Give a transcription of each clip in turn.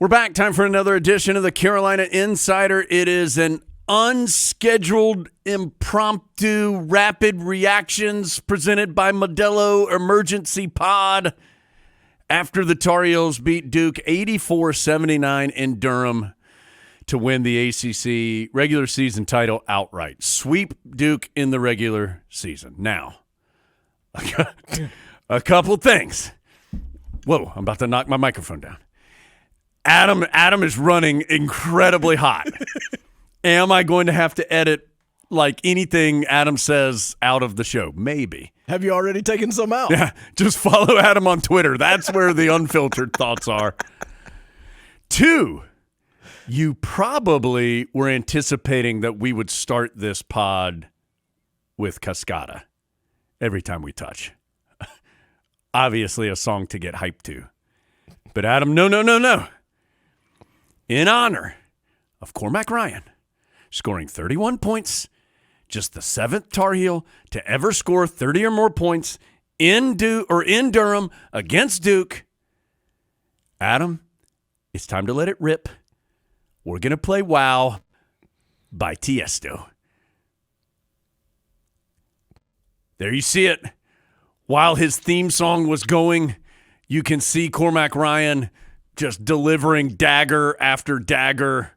We're back. Time for another edition of the Carolina Insider. It is an unscheduled, impromptu, rapid reactions presented by Modelo Emergency Pod after the Tar Heels beat Duke 84-79 in Durham to win the ACC regular season title outright. Sweep Duke in the regular season. Now, a couple things. Whoa, I'm about to knock my microphone down. Adam is running incredibly hot. Am I going to have to edit like anything Adam says out of the show? Maybe. Have you already taken some out? Yeah, just follow Adam on Twitter. That's where the unfiltered thoughts are. 2, you probably were anticipating that we would start this pod with Cascada every time we touch. Obviously a song to get hyped to. But Adam, no. In honor of Cormac Ryan, scoring 31 points, just the 7th Tar Heel to ever score 30 or more points in Durham against Duke. Adam, it's time to let it rip. We're going to play WoW by Tiesto. There you see it. While his theme song was going, you can see Cormac Ryan just delivering dagger after dagger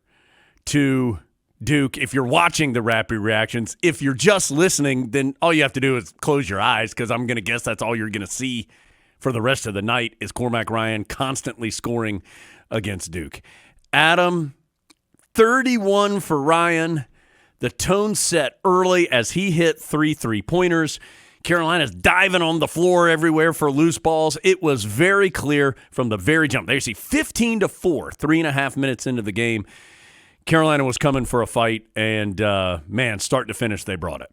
to Duke. If you're watching the rapid reactions, if you're just listening, then all you have to do is close your eyes, because I'm going to guess that's all you're going to see for the rest of the night is Cormac Ryan constantly scoring against Duke. Adam, 31 for Ryan. The tone set early as he hit 3 3-pointers. Carolina's diving on the floor everywhere for loose balls. It was very clear from the very jump. There you see 15-4, 3.5 minutes into the game. Carolina was coming for a fight, and, man, start to finish, they brought it.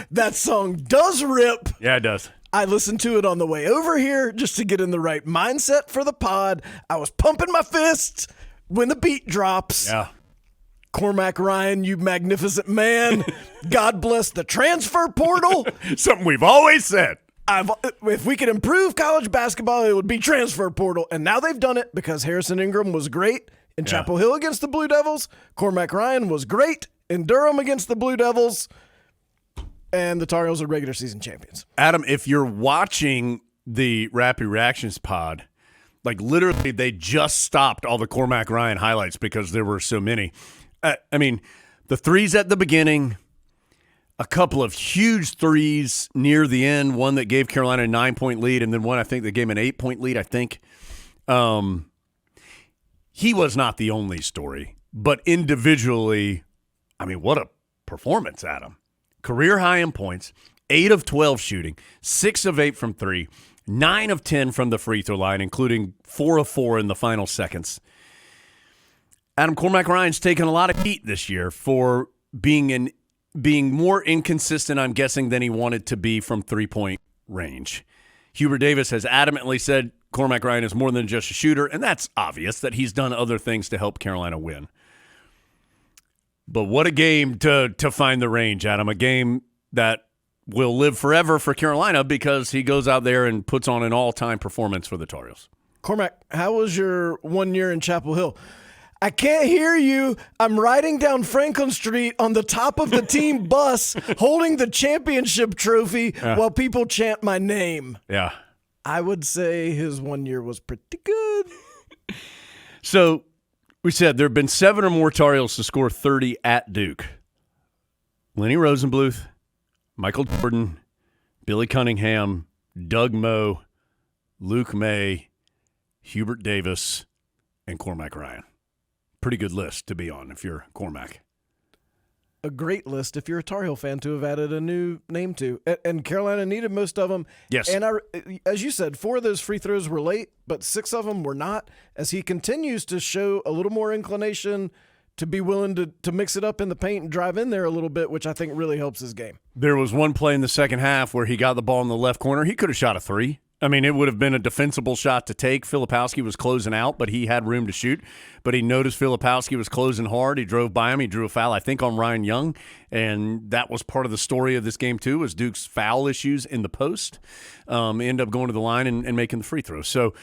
That song does rip. Yeah, it does. I listened to it on the way over here just to get in the right mindset for the pod. I was pumping my fists when the beat drops. Yeah. Cormac Ryan, you magnificent man. God bless the transfer portal. Something we've always said. If we could improve college basketball, it would be transfer portal. And now they've done it because Harrison Ingram was great in Chapel Hill against the Blue Devils. Cormac Ryan was great in Durham against the Blue Devils. And the Tar Heels are regular season champions. Adam, if you're watching the Rapid Reactions pod, like literally they just stopped all the Cormac Ryan highlights because there were so many. I mean, the threes at the beginning, a couple of huge threes near the end, one that gave Carolina a 9-point lead, and then one I think that gave him an 8-point lead, I think. He was not the only story, but individually, I mean, what a performance, Adam. Career high in points, 8 of 12 shooting, 6 of 8 from 3, 9 of 10 from the free throw line, including 4 of 4 in the final seconds. Adam, Cormac Ryan's taken a lot of heat this year for being more inconsistent, I'm guessing, than he wanted to be from three-point range. Hubert Davis has adamantly said Cormac Ryan is more than just a shooter, and that's obvious that he's done other things to help Carolina win. But what a game to find the range, Adam. A game that will live forever for Carolina because he goes out there and puts on an all-time performance for the Tar Heels. Cormac, how was your 1 year in Chapel Hill? I can't hear you. I'm riding down Franklin Street on the top of the team bus holding the championship trophy while people chant my name. Yeah. I would say his 1 year was pretty good. So we said there have been 7 or more Tar Heels to score 30 at Duke. Lenny Rosenbluth, Michael Jordan, Billy Cunningham, Doug Moe, Luke May, Hubert Davis, and Cormac Ryan. Pretty good list to be on if you're Cormac. A great list if you're a Tar Heel fan to have added a new name to. And Carolina needed most of them. Yes. And as you said, 4 of those free throws were late, but 6 of them were not, as he continues to show a little more inclination to be willing to mix it up in the paint and drive in there a little bit, which I think really helps his game. There was one play in the second half where he got the ball in the left corner. He could have shot a 3 I mean, it would have been a defensible shot to take. Filipowski was closing out, but he had room to shoot. But he noticed Filipowski was closing hard. He drove by him. He drew a foul, I think, on Ryan Young. And that was part of the story of this game, too, was Duke's foul issues in the post. End up going to the line and making the free throw. So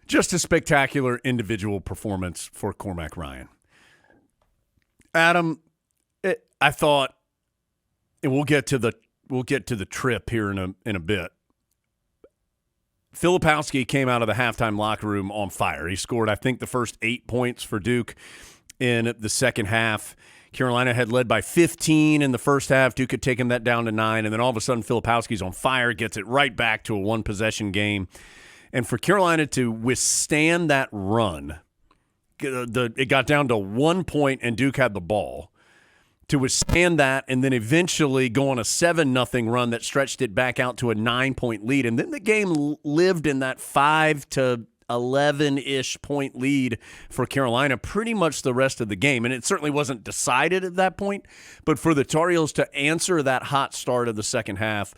just a spectacular individual performance for Cormac Ryan. Adam, I thought, and we'll get to the trip here in a bit. Filipowski came out of the halftime locker room on fire. He scored, I think, the first 8 points for Duke in the second half. Carolina had led by 15 in the first half. Duke had taken that down to 9, and then all of a sudden Filipowski's on fire, gets it right back to a one-possession game. And for Carolina to withstand that run, it got down to 1 point, and Duke had the ball. To withstand that and then eventually go on a 7-0 run that stretched it back out to a 9-point lead. And then the game lived in that 5 to 11-ish point lead for Carolina pretty much the rest of the game. And it certainly wasn't decided at that point. But for the Tar Heels to answer that hot start of the second half,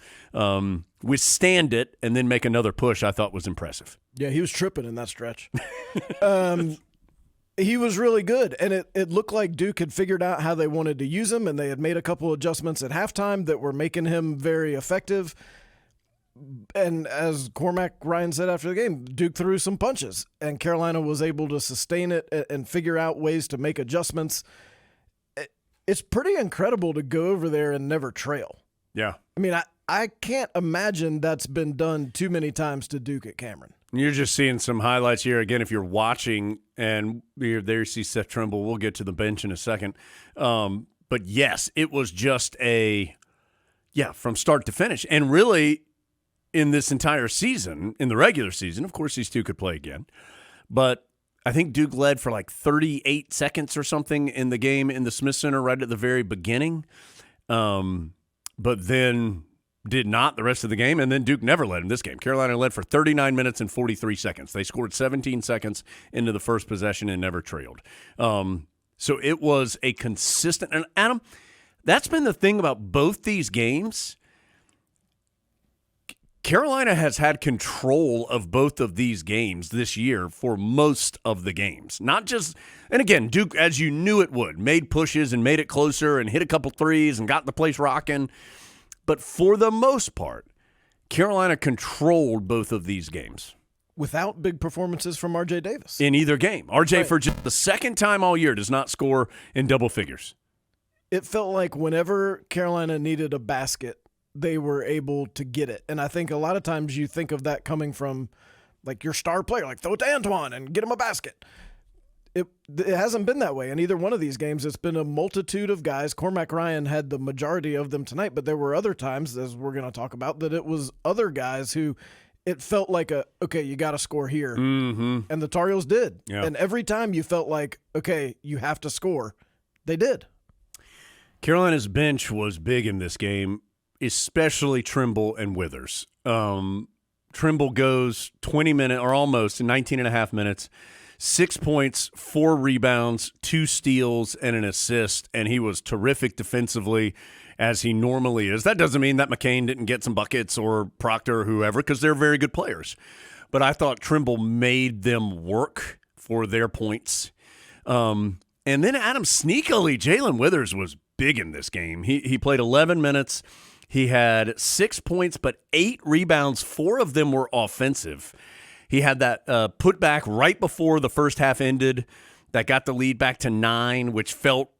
withstand it, and then make another push, I thought was impressive. Yeah, he was tripping in that stretch. He was really good, and it looked like Duke had figured out how they wanted to use him, and they had made a couple adjustments at halftime that were making him very effective. And as Cormac Ryan said after the game, Duke threw some punches, and Carolina was able to sustain it and figure out ways to make adjustments. It's pretty incredible to go over there and never trail. Yeah. I mean, I can't imagine that's been done too many times to Duke at Cameron. You're just seeing some highlights here. Again, if you're watching, and there you see Seth Trimble. We'll get to the bench in a second. But, yes, it was just from start to finish. And really, in this entire season, in the regular season, of course these two could play again. But I think Duke led for like 38 seconds or something in the game in the Smith Center right at the very beginning. But then did not the rest of the game, and then Duke never led in this game. Carolina led for 39 minutes and 43 seconds. They scored 17 seconds into the first possession and never trailed. So it was a consistent – and Adam, that's been the thing about both these games. Carolina has had control of both of these games this year for most of the games. Not just – and again, Duke, as you knew it would, made pushes and made it closer and hit a couple threes and got the place rocking. But for the most part, Carolina controlled both of these games. Without big performances from R.J. Davis. In either game. R.J. Right. for just the second time all year does not score in double figures. It felt like whenever Carolina needed a basket, they were able to get it. And I think a lot of times you think of that coming from like your star player, like throw it to Antoine and get him a basket. It hasn't been that way in either one of these games. It's been a multitude of guys. Cormac Ryan had the majority of them tonight, but there were other times, as we're going to talk about, that it was other guys who it felt like okay, you got to score here. Mm-hmm. And the Tar Heels did. Yeah. And every time you felt like, okay, you have to score, they did. Carolina's bench was big in this game, especially Trimble and Withers. Trimble goes 20 minutes, or almost 19 and a half minutes, 6 points, 4 rebounds, 2 steals, and an assist, and he was terrific defensively, as he normally is. That doesn't mean that McCain didn't get some buckets or Proctor or whoever, because they're very good players. But I thought Trimble made them work for their points. And then Adam, sneakily, Jalen Withers was big in this game. He played 11 minutes. He had 6 points, but 8 rebounds. 4 of them were offensive. He had that putback right before the first half ended that got the lead back to 9, which felt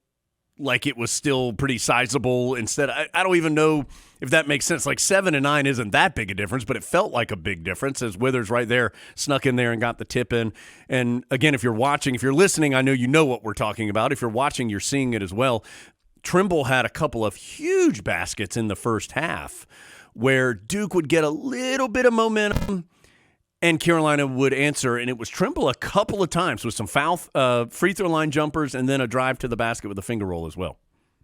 like it was still pretty sizable. Instead, I don't even know if that makes sense. Like 7 and 9 isn't that big a difference, but it felt like a big difference as Withers right there snuck in there and got the tip in. And again, if you're watching, if you're listening, I know you know what we're talking about. If you're watching, you're seeing it as well. Trimble had a couple of huge baskets in the first half where Duke would get a little bit of momentum and Carolina would answer, and it was Trimble a couple of times with some foul free throw line jumpers and then a drive to the basket with a finger roll as well.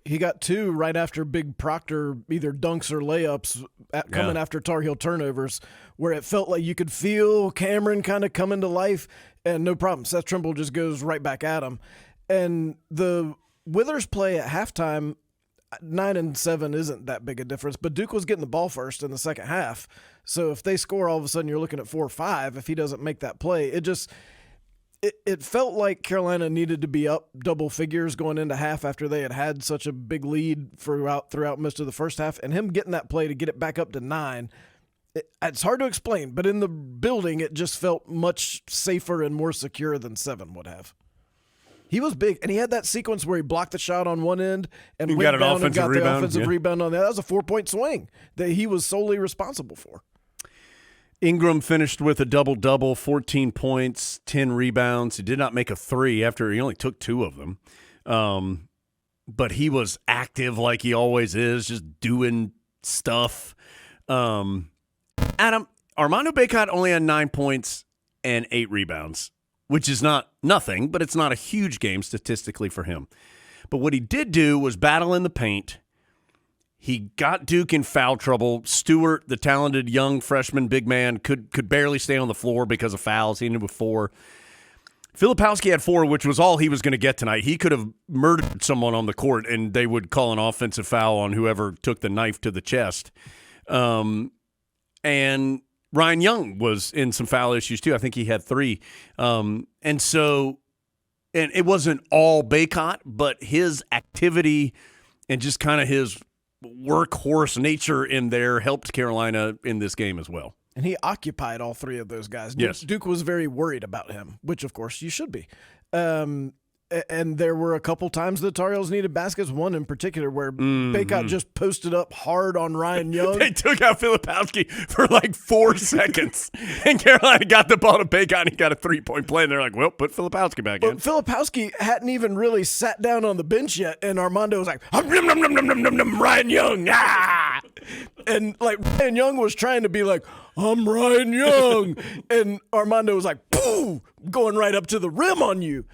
He got 2 right after Big Proctor, either dunks or layups, coming after Tar Heel turnovers, where it felt like you could feel Cameron kind of come into life, and no problem. Seth Trimble just goes right back at him. And the Withers play at halftime, 9 and 7 isn't that big a difference, but Duke was getting the ball first in the second half. So if they score, all of a sudden you're looking at 4 or 5. If he doesn't make that play, it felt like Carolina needed to be up double figures going into half after they had such a big lead throughout most of the first half, and him getting that play to get it back up to 9. It's hard to explain, but in the building, it just felt much safer and more secure than 7 would have. He was big, and he had that sequence where he blocked the shot on one end and went down and got the offensive rebound on the other. That was a 4-point swing that he was solely responsible for. Ingram finished with a double-double, 14 points, 10 rebounds. He did not make a three after he only took 2 of them. But he was active like he always is, just doing stuff. Adam, Armando Bacot only had 9 points and 8 rebounds, which is not nothing, but it's not a huge game statistically for him. But what he did do was battle in the paint. He got Duke in foul trouble. Stewart, the talented young freshman big man, could barely stay on the floor because of fouls. He ended with 4. Filipowski had 4, which was all he was going to get tonight. He could have murdered someone on the court, and they would call an offensive foul on whoever took the knife to the chest. And Ryan Young was in some foul issues too. I think he had 3. And it wasn't all Bacot, but his activity and just kind of his workhorse nature in there helped Carolina in this game as well. And he occupied all 3 of those guys. Yes. Duke was very worried about him, which, of course, you should be. And there were a couple times the Tar Heels needed baskets, one in particular where Bacot just posted up hard on Ryan Young. They took out Filipowski for like 4 seconds, and Carolina got the ball to Bacot, and he got a 3-point play, and they're like, well, put Filipowski back in. Filipowski hadn't even really sat down on the bench yet, and Armando was like, Ryan Young, ah! And like Ryan Young was trying to be like, I'm Ryan Young, and Armando was like, boo, going right up to the rim on you.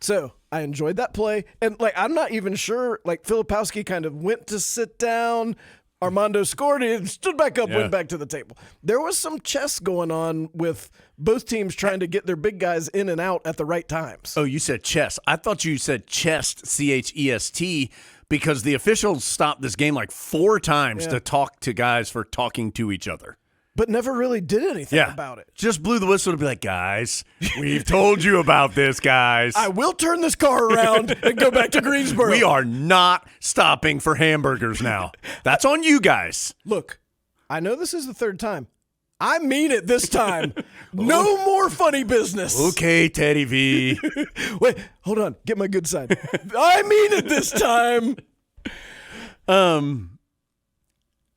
So I enjoyed that play. And, I'm not even sure, Filipowski kind of went to sit down. Armando scored and stood back up, went back to the table. There was some chess going on with both teams trying to get their big guys in and out at the right times. Oh, you said chess. I thought you said chest, C-H-E-S-T, because the officials stopped this game 4 times to talk to guys for talking to each other. But never really did anything about it. Just blew the whistle to be like, guys, we've told you about this, guys. I will turn this car around and go back to Greensboro. We are not stopping for hamburgers now. That's on you guys. Look, I know this is the 3rd time. I mean it this time. No more funny business. Okay, Teddy V. Wait, hold on. Get my good side. I mean it this time.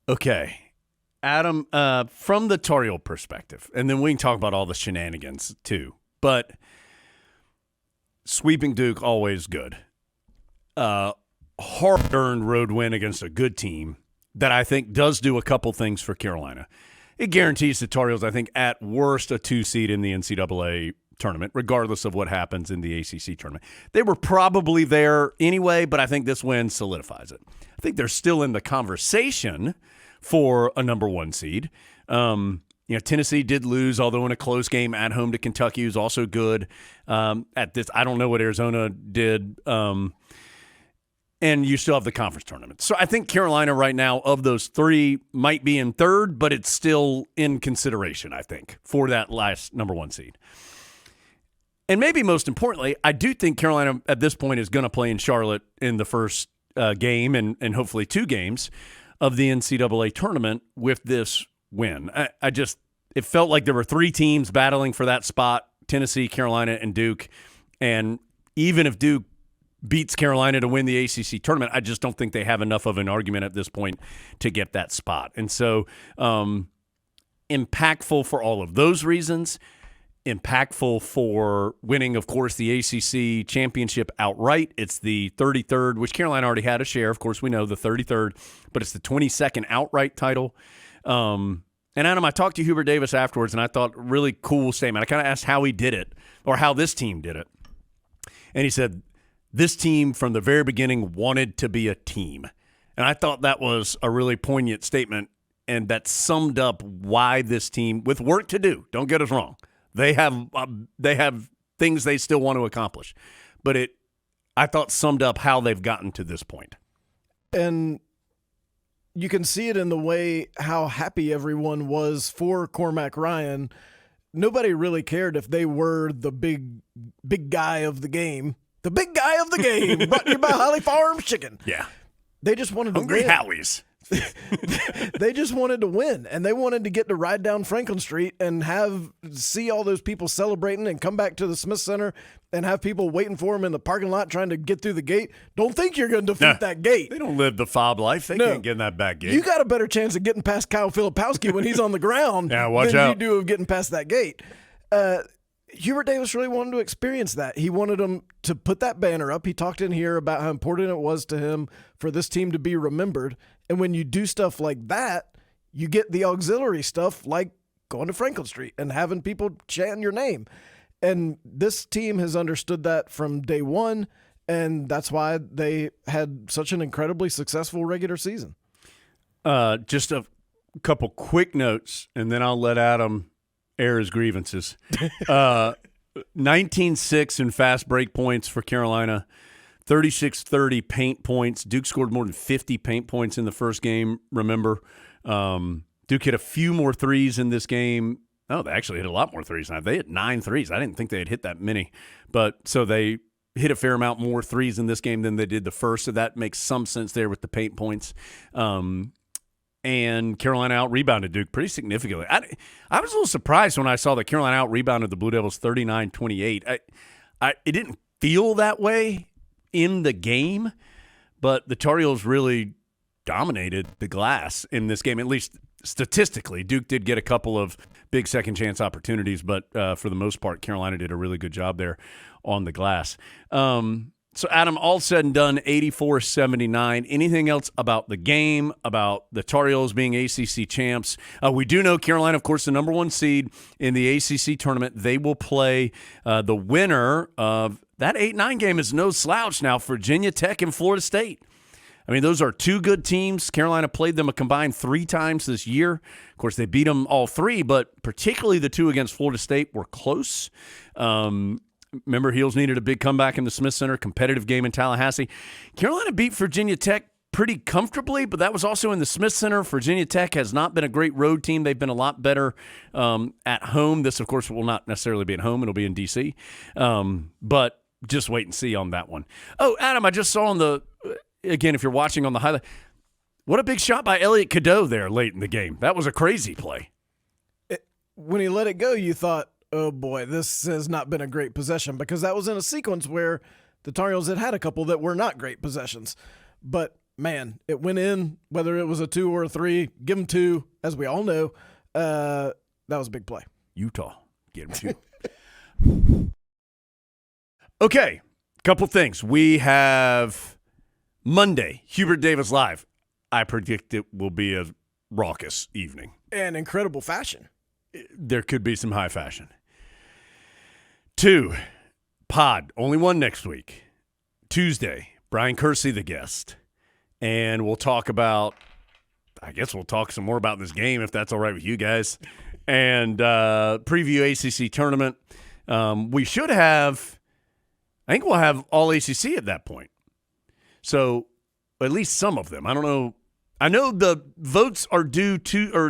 Okay. Adam, from the Tar Heel perspective, and then we can talk about all the shenanigans too, but sweeping Duke, always good. Hard-earned road win against a good team that I think does do a couple things for Carolina. It guarantees the Tar Heels, I think, at worst a 2 seed in the NCAA tournament, regardless of what happens in the ACC tournament. They were probably there anyway, but I think this win solidifies it. I think they're still in the conversation for a number 1 seed. Tennessee did lose, although in a close game at home to Kentucky, was also good. At this, I don't know what Arizona did. And you still have the conference tournament. So I think Carolina right now, of those 3, might be in 3rd, but it's still in consideration, I think, for that last number 1 seed. And maybe most importantly, I do think Carolina at this point is going to play in Charlotte in the first game and hopefully 2 games of the NCAA tournament with this win. It felt like there were 3 teams battling for that spot, Tennessee, Carolina, and Duke. And even if Duke beats Carolina to win the ACC tournament, I just don't think they have enough of an argument at this point to get that spot. And so impactful for all of those reasons. Impactful for winning, of course, the ACC championship outright. It's the 33rd, which Carolina already had a share. Of course, we know the 33rd, but it's the 22nd outright title. And Adam, I talked to Hubert Davis afterwards, and I thought really cool statement. I kind of asked how he did it or how this team did it. And he said, this team from the very beginning wanted to be a team. And I thought that was a really poignant statement, and that summed up why this team, with work to do, don't get us wrong, They have things they still want to accomplish. But I thought, summed up how they've gotten to this point. And you can see it in the way how happy everyone was for Cormac Ryan. Nobody really cared if they were the big guy of the game. The big guy of the game, brought to you by Holly Farm Chicken. Yeah. They just wanted to Hungry win. Howie's. They just wanted to win, and they wanted to get to ride down Franklin Street and see all those people celebrating and come back to the Smith Center and have people waiting for them in the parking lot trying to get through the gate. Don't think you're going to defeat that gate. They don't live the fob life. They can't get in that back gate. You got a better chance of getting past Kyle Filipowski when he's on the ground watch than out. you do of getting past that gate. Hubert Davis really wanted to experience that. He wanted them to put that banner up. He talked in here about how important it was to him for this team to be remembered. And when you do stuff like that, you get the auxiliary stuff like going to Franklin Street and having people chanting your name. And this team has understood that from day one, and that's why they had such an incredibly successful regular season. Just a couple quick notes, and then I'll let Adam air his grievances. 19-6 in fast break points for Carolina, 36-30 paint points. Duke scored more than 50 paint points in the first game, remember. Duke hit a few more threes in this game. Oh, they actually hit a lot more threes. They hit 9 threes. I didn't think they had hit that many. But so they hit a fair amount more threes in this game than they did the first, so that makes some sense there with the paint points. And Carolina out-rebounded Duke pretty significantly. I was a little surprised when I saw that Carolina out-rebounded the Blue Devils 39-28. It didn't feel that way in the game, but the Tar Heels really dominated the glass in this game, at least statistically. Duke did get a couple of big second-chance opportunities, but for the most part, Carolina did a really good job there on the glass. So, Adam, all said and done, 84-79. Anything else about the game, about the Tar Heels being ACC champs? We do know Carolina, of course, the number one seed in the ACC tournament. They will play the winner of that 8-9 game is no slouch now, Virginia Tech and Florida State. I mean, those are two good teams. Carolina played them a combined 3 times this year. Of course, they beat them all 3, but particularly the 2 against Florida State were close. Remember, Heels needed a big comeback in the Smith Center, competitive game in Tallahassee. Carolina beat Virginia Tech pretty comfortably, but that was also in the Smith Center. Virginia Tech has not been a great road team. They've been a lot better at home. This, of course, will not necessarily be at home. It'll be in D.C., but just wait and see on that one. Oh, Adam, I just saw again, if you're watching on the highlight, what a big shot by Elliot Cadeau there late in the game. That was a crazy play. When he let it go, you thought, oh boy, this has not been a great possession, because that was in a sequence where the Tar Heels had a couple that were not great possessions. But, man, it went in, whether it was a 2 or a 3, give them 2, as we all know. That was a big play. Utah, get them 2. Okay, couple things. We have Monday, Hubert Davis Live. I predict it will be a raucous evening. And incredible fashion. There could be some high fashion. 2, pod, only one next week. Tuesday, Brian Kersey, the guest. And we'll talk about, I guess we'll talk some more about this game, if that's all right with you guys. And preview ACC tournament. We should have, I think we'll have all ACC at that point. So at least some of them. I don't know. I know the votes are due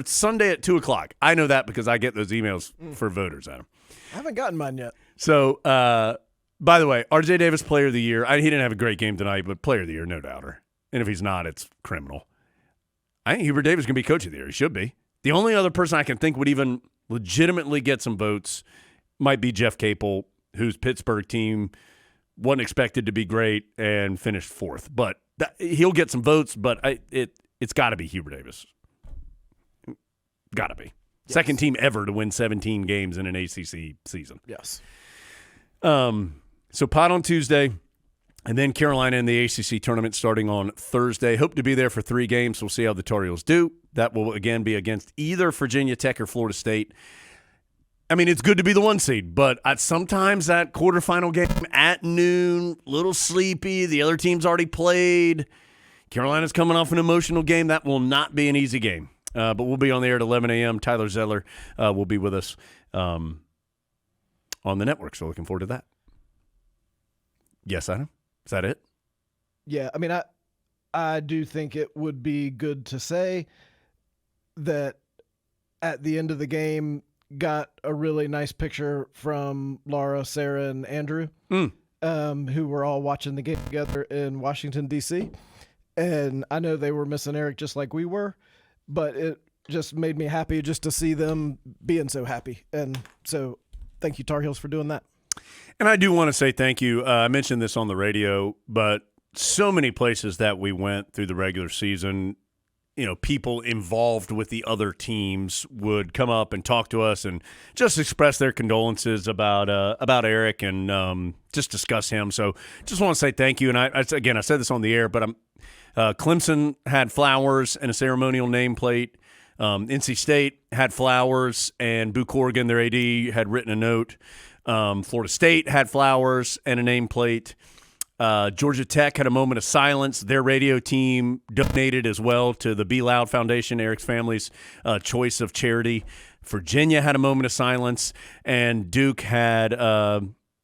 Sunday at 2 o'clock. I know that because I get those emails for voters, Adam. I haven't gotten mine yet. So, by the way, RJ Davis, Player of the Year. He didn't have a great game tonight, but Player of the Year, no doubter. And if he's not, it's criminal. I think Hubert Davis is going to be Coach of the Year. He should be. The only other person I can think would even legitimately get some votes might be Jeff Capel, whose Pittsburgh team wasn't expected to be great and finished 4th. But he'll get some votes, but it's got to be Hubert Davis. Got to be. Yes. Second team ever to win 17 games in an ACC season. Yes. So pod on Tuesday, and then Carolina in the ACC tournament starting on Thursday. Hope to be there for 3 games. We'll see how the Tar Heels do. That will, again, be against either Virginia Tech or Florida State. I mean, it's good to be the 1 seed, but sometimes that quarterfinal game at noon, a little sleepy. The other team's already played. Carolina's coming off an emotional game. That will not be an easy game. But we'll be on the air at 11 a.m. Tyler Zeller will be with us on the network, so looking forward to that. Yes, Adam? Is that it? Yeah, I mean, I do think it would be good to say that at the end of the game, got a really nice picture from Laura, Sarah, and Andrew, who were all watching the game together in Washington, D.C. And I know they were missing Eric just like we were, but it just made me happy just to see them being so happy. And so thank you, Tar Heels, for doing that. And I do want to say thank you. I mentioned this on the radio, but so many places that we went through the regular season, people involved with the other teams would come up and talk to us and just express their condolences about Eric and just discuss him. So just want to say thank you. And I said this on the air, but Clemson had flowers and a ceremonial nameplate. NC State had flowers, and Boo Corrigan, their AD, had written a note. Florida State had flowers and a nameplate. Georgia Tech had a moment of silence. Their radio team donated as well to the Be Loud Foundation, Eric's family's choice of charity. Virginia had a moment of silence, and Duke had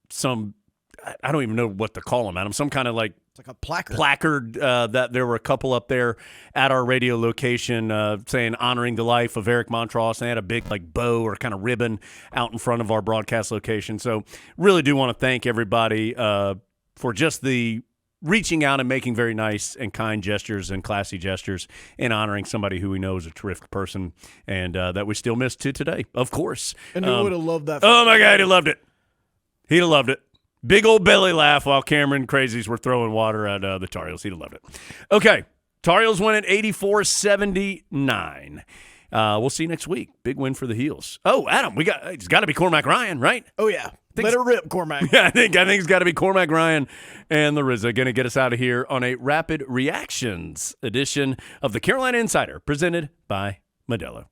some – I don't even know what to call them, Adam. Some kind of like – it's like a placard. That there were a couple up there at our radio location saying honoring the life of Eric Montross. They had a big like bow or kind of ribbon out in front of our broadcast location. So really do want to thank everybody for just the reaching out and making very nice and kind gestures and classy gestures and honoring somebody who we know is a terrific person and that we still miss to today, of course. And who would have loved that? Oh, my God, he loved it. He'd have loved it. Big old belly laugh while Cameron Crazies were throwing water at the Tar Heels. He'd have loved it. Okay, Tar Heels win at 84-79. We'll see you next week. Big win for the Heels. Oh, Adam, it's got to be Cormac Ryan, right? Oh, yeah. Let it rip, Cormac. Yeah, I think it's got to be Cormac Ryan and the RZA going to get us out of here on a Rapid Reactions edition of the Carolina Insider presented by Modelo.